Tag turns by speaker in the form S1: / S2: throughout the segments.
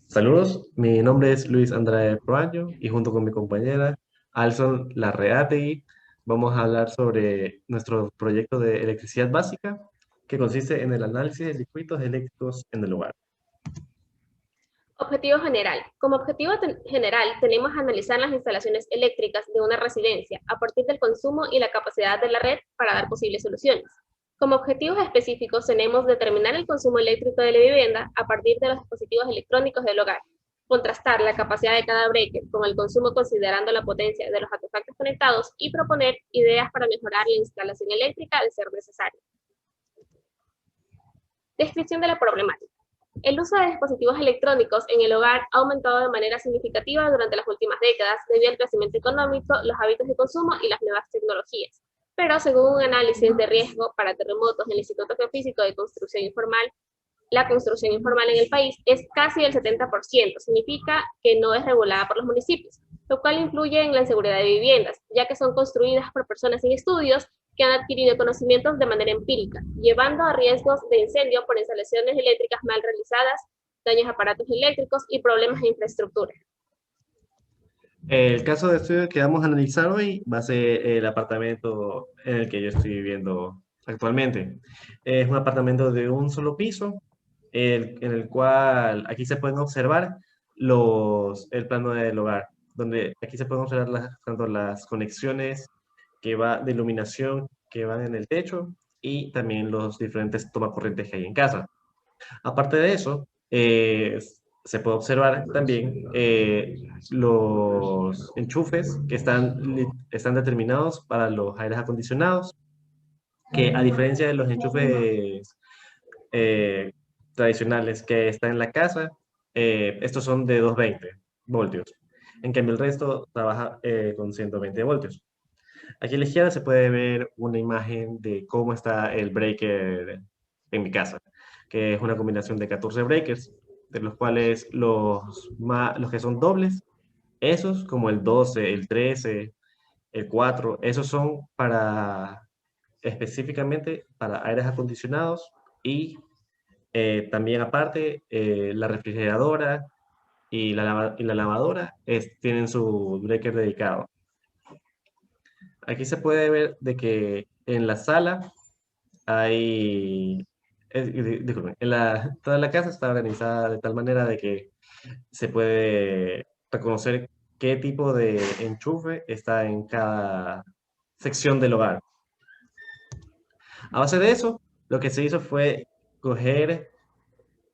S1: Saludos, mi nombre es Luis Andrade Proaño y junto con mi compañera Alson Larreategui vamos a hablar sobre nuestro proyecto de electricidad básica que consiste en el análisis de circuitos eléctricos en el hogar.
S2: Objetivo general. Como objetivo general tenemos analizar las instalaciones eléctricas de una residencia a partir del consumo y la capacidad de la red para dar posibles soluciones. Como objetivos específicos tenemos determinar el consumo eléctrico de la vivienda a partir de los dispositivos electrónicos del hogar, contrastar la capacidad de cada breaker con el consumo considerando la potencia de los artefactos conectados y proponer ideas para mejorar la instalación eléctrica de ser necesario. Descripción de la problemática. El uso de dispositivos electrónicos en el hogar ha aumentado de manera significativa durante las últimas décadas debido al crecimiento económico, los hábitos de consumo y las nuevas tecnologías. Pero según un análisis de riesgo para terremotos del Instituto Geofísico de Construcción Informal, la construcción informal en el país es casi del 70%, significa que no es regulada por los municipios, lo cual influye en la inseguridad de viviendas, ya que son construidas por personas sin estudios que han adquirido conocimientos de manera empírica, llevando a riesgos de incendio por instalaciones eléctricas mal realizadas, daños a aparatos eléctricos y problemas de infraestructura.
S1: El caso de estudio que vamos a analizar hoy va a ser el apartamento en el que yo estoy viviendo actualmente. Es un apartamento de un solo piso, en el cual aquí se pueden observar el plano del hogar, donde aquí se pueden observar tanto las conexiones que va de iluminación que van en el techo y también los diferentes tomacorrientes que hay en casa. Aparte de eso, se puede observar también los enchufes que están determinados para los aires acondicionados, que a diferencia de los enchufes eh, tradicionales que están en la casa, estos son de 220 voltios. En cambio, el resto trabaja con 120 voltios. Aquí a la izquierda se puede ver una imagen de cómo está el breaker en mi casa, que es una combinación de 14 breakers, de los cuales los que son dobles, esos como el 12, el 13, el 4, esos son específicamente para aires acondicionados y también aparte la refrigeradora y la lavadora tienen su breaker dedicado. Aquí se puede ver de que en la sala hay, disculpen, toda la casa está organizada de tal manera de que se puede reconocer qué tipo de enchufe está en cada sección del hogar. A base de eso, lo que se hizo fue coger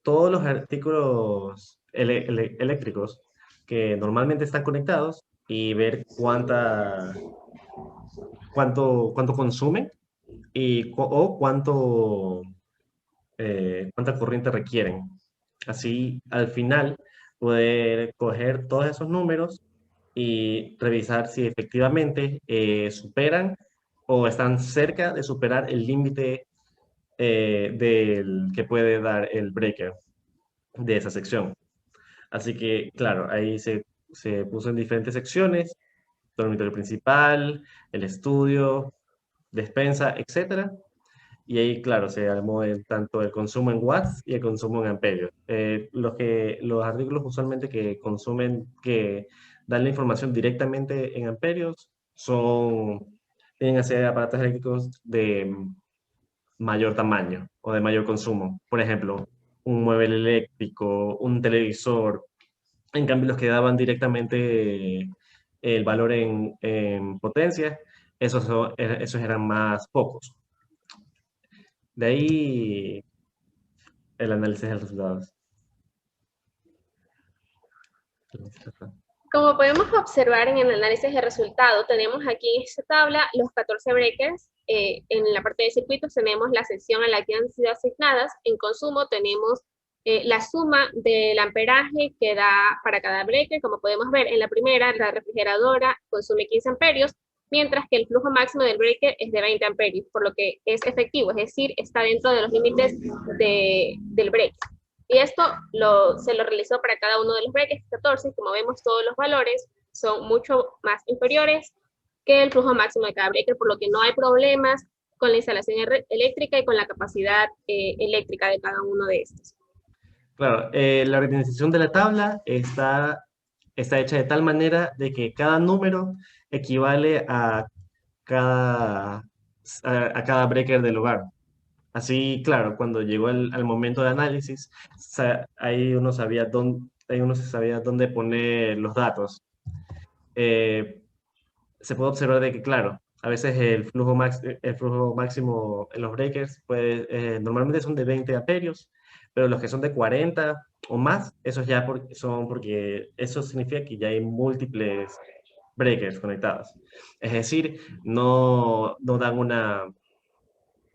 S1: todos los artículos eléctricos que normalmente están conectados y ver cuánto consumen o cuánta corriente requieren. Así, al final, poder coger todos esos números y revisar si efectivamente superan o están cerca de superar el límite del que puede dar el breaker de esa sección. Así que, claro, se puso en diferentes secciones: dormitorio principal, el estudio, despensa, etcétera. Y ahí, claro, se armó tanto el consumo en watts y el consumo en amperios. Los artículos usualmente que dan la información directamente en amperios, tienen que ser aparatos eléctricos de mayor tamaño o de mayor consumo. Por ejemplo, un mueble eléctrico, un televisor. En cambio, los que daban directamente el valor en potencia, esos eran más pocos. De ahí el análisis de resultados.
S2: Como podemos observar en el análisis de resultado, tenemos aquí en esta tabla los 14 breakers. En la parte de circuitos tenemos la sección a la que han sido asignadas. En consumo tenemos la suma del amperaje que da para cada breaker. Como podemos ver, en la primera, la refrigeradora consume 15 amperios, mientras que el flujo máximo del breaker es de 20 amperios, por lo que es efectivo, es decir, está dentro de los límites del breaker. Y esto se lo realizó para cada uno de los breakers 14, como vemos todos los valores son mucho más inferiores que el flujo máximo de cada breaker, por lo que no hay problemas con la instalación eléctrica y con la capacidad eléctrica de cada uno de estos.
S1: Claro, la organización de la tabla está hecha de tal manera de que cada número equivale cada, a cada breaker del hogar. Así, claro, cuando llegó al momento de análisis, ahí uno se sabía dónde poner los datos. Eh, Se puede observar de que, claro, a veces el flujo máximo en los breakers normalmente son de 20 amperios, pero los que son de 40 o más, esos ya son porque eso significa que ya hay múltiples breakers conectados. Es decir, no dan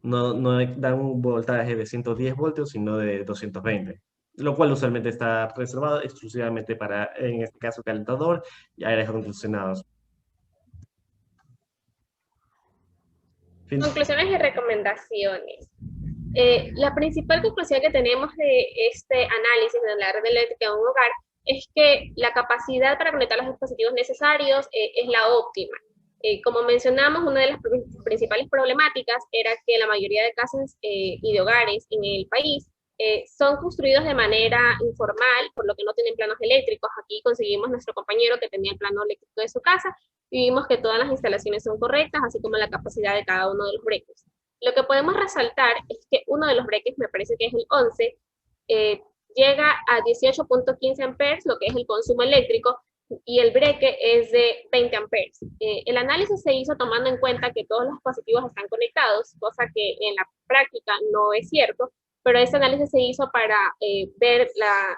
S1: un voltaje de 110 voltios, sino de 220, lo cual usualmente está reservado exclusivamente para, en este caso, calentador y aires acondicionados. Fin.
S2: Conclusiones y recomendaciones. La principal conclusión que tenemos de este análisis de la red eléctrica de un hogar es que la capacidad para conectar los dispositivos necesarios es la óptima. Como mencionamos, una de las principales problemáticas era que la mayoría de casas y de hogares en el país son construidos de manera informal, por lo que no tienen planos eléctricos. Aquí conseguimos nuestro compañero que tenía el plano eléctrico de su casa y vimos que todas las instalaciones son correctas, así como la capacidad de cada uno de los breakers. Lo que podemos resaltar es que uno de los breakers, me parece que es el 11, llega a 18.15 amperes, lo que es el consumo eléctrico, y el breaker es de 20 amperes. El análisis se hizo tomando en cuenta que todos los dispositivos están conectados, cosa que en la práctica no es cierto, pero ese análisis se hizo para ver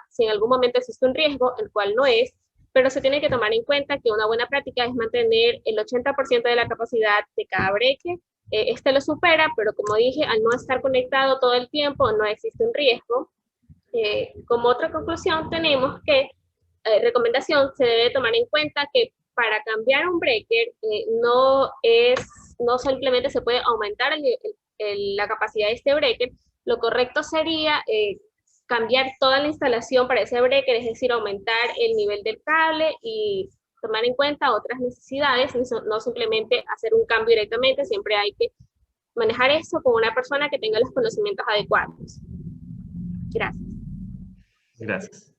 S2: si en algún momento existe un riesgo, el cual no es, pero se tiene que tomar en cuenta que una buena práctica es mantener el 80% de la capacidad de cada breaker. Este lo supera, pero como dije, al no estar conectado todo el tiempo no existe un riesgo. Como otra conclusión tenemos que, recomendación, se debe tomar en cuenta que para cambiar un breaker no simplemente se puede aumentar la capacidad de este breaker, lo correcto sería cambiar toda la instalación para ese breaker, es decir, aumentar el nivel del cable y tomar en cuenta otras necesidades, no simplemente hacer un cambio directamente, siempre hay que manejar eso con una persona que tenga los conocimientos adecuados. Gracias.
S1: Gracias.